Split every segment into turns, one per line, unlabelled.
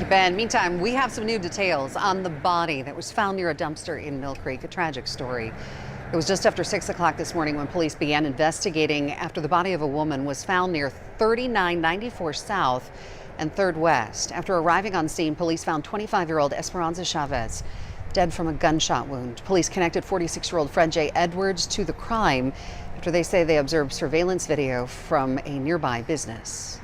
you, Ben. Meantime, we have some new details on the body that was found near a dumpster in Mill Creek, a tragic story. It was just after 6 o'clock this morning when police began investigating after the body of a woman was found near 3994 South and 3rd West. After arriving on scene, police found 25-year-old Esperanza Chavez dead from a gunshot wound. Police connected 46-year-old Fred J. Edwards to the crime after they say they observed surveillance video from a nearby business.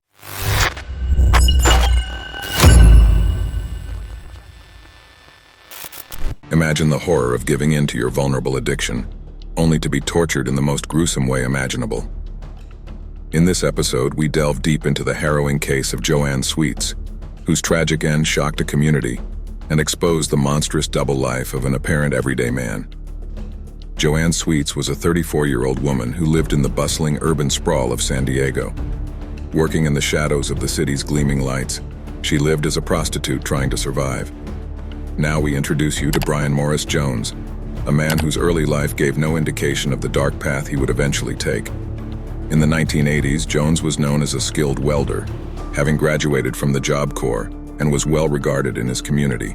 Imagine the horror of giving in to your vulnerable addiction, only to be tortured in the most gruesome way imaginable. In this episode, we delve deep into the harrowing case of Joanne Sweets, whose tragic end shocked a community and exposed the monstrous double life of an apparent everyday man. Joanne Sweets was a 34-year-old woman who lived in the bustling urban sprawl of San Diego. Working in the shadows of the city's gleaming lights, she lived as a prostitute trying to survive. Now we introduce you to Bryan Maurice Jones, a man whose early life gave no indication of the dark path he would eventually take. In the 1980s, Jones was known as a skilled welder, having graduated from the Job Corps and was well regarded in his community.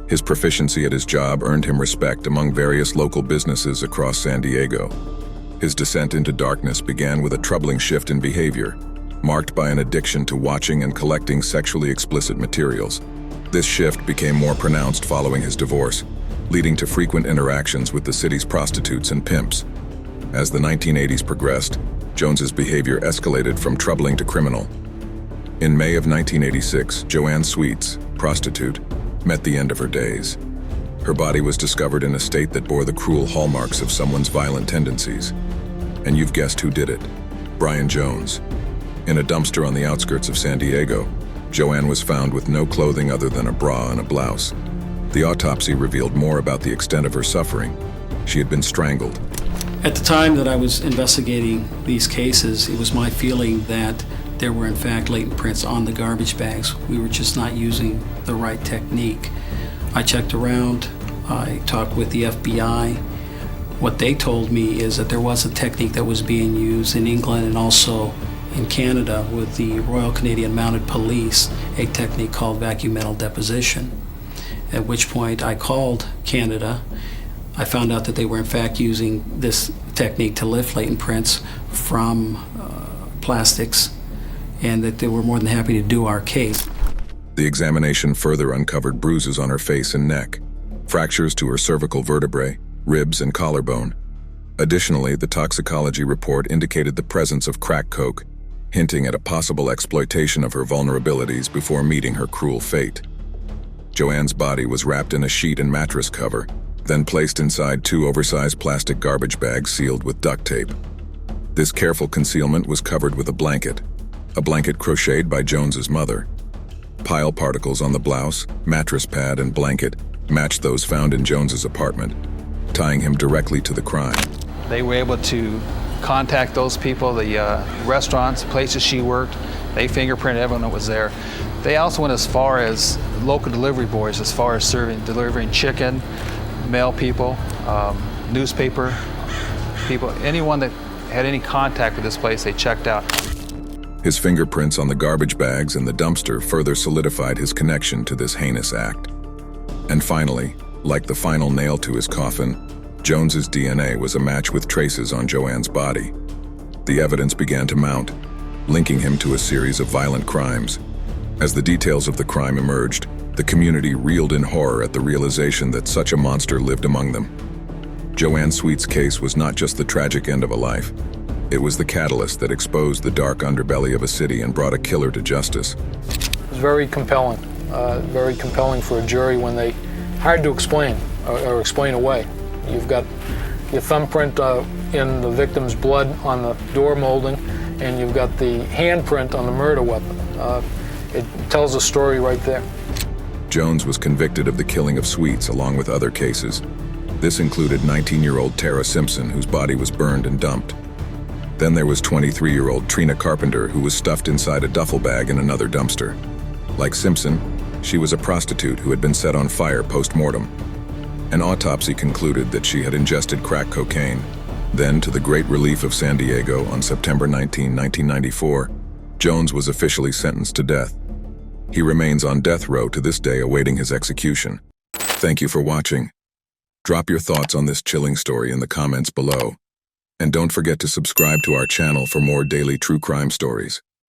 His proficiency at his job earned him respect among various local businesses across San Diego. His descent into darkness began with a troubling shift in behavior, marked by an addiction to watching and collecting sexually explicit materials. This shift became more pronounced following his divorce, leading to frequent interactions with the city's prostitutes and pimps. As the 1980s progressed, Jones's behavior escalated from troubling to criminal. In May of 1986, Joanne Sweets, prostitute, met the end of her days. Her body was discovered in a state that bore the cruel hallmarks of someone's violent tendencies. And you've guessed who did it: Bryan Jones. In a dumpster on the outskirts of San Diego, Joanne was found with no clothing other than a bra and a blouse. The autopsy revealed more about the extent of her suffering. She had been strangled.
At the time that I was investigating these cases, it was my feeling that there were in fact latent prints on the garbage bags. We were just not using the right technique. I checked around, I talked with the FBI. What they told me is that there was a technique that was being used in England and also in Canada with the Royal Canadian Mounted Police, a technique called vacuum metal deposition. At which point I called Canada. I found out that they were in fact using this technique to lift latent prints from plastics, and that they were more than happy to do our case.
The examination further uncovered bruises on her face and neck, fractures to her cervical vertebrae, ribs, and collarbone. Additionally, the toxicology report indicated the presence of crack coke, hinting at a possible exploitation of her vulnerabilities before meeting her cruel fate. Joanne's body was wrapped in a sheet and mattress cover, then placed inside 2 oversized plastic garbage bags sealed with duct tape. This careful concealment was covered with a blanket crocheted by Jones's mother. Pile particles on the blouse, mattress pad, and blanket matched those found in Jones's apartment, tying him directly to the crime.
They were able to contact those people, the restaurants, places she worked. They fingerprinted everyone that was there. They also went as far as local delivery boys, as far as delivering chicken, mail people, newspaper people. Anyone that had any contact with this place, they checked out.
His fingerprints on the garbage bags and the dumpster further solidified his connection to this heinous act. And finally, like the final nail to his coffin, Jones's DNA was a match with traces on Joanne's body. The evidence began to mount, linking him to a series of violent crimes. As the details of the crime emerged, the community reeled in horror at the realization that such a monster lived among them. Joanne Sweets' case was not just the tragic end of a life. It was the catalyst that exposed the dark underbelly of a city and brought a killer to justice.
It was very compelling for a jury when they, hard to explain or explain away. You've got your thumbprint in the victim's blood on the door molding, and you've got the handprint on the murder weapon. It tells a story right there.
Jones was convicted of the killing of Sweets along with other cases. This included 19-year-old Tara Simpson, whose body was burned and dumped. Then there was 23-year-old Trina Carpenter, who was stuffed inside a duffel bag in another dumpster. Like Simpson, she was a prostitute who had been set on fire post-mortem. An autopsy concluded that she had ingested crack cocaine. Then, to the great relief of San Diego, on September 19, 1994, Jones was officially sentenced to death. He remains on death row to this day awaiting his execution. Thank you for watching. Drop your thoughts on this chilling story in the comments below. And don't forget to subscribe to our channel for more daily true crime stories.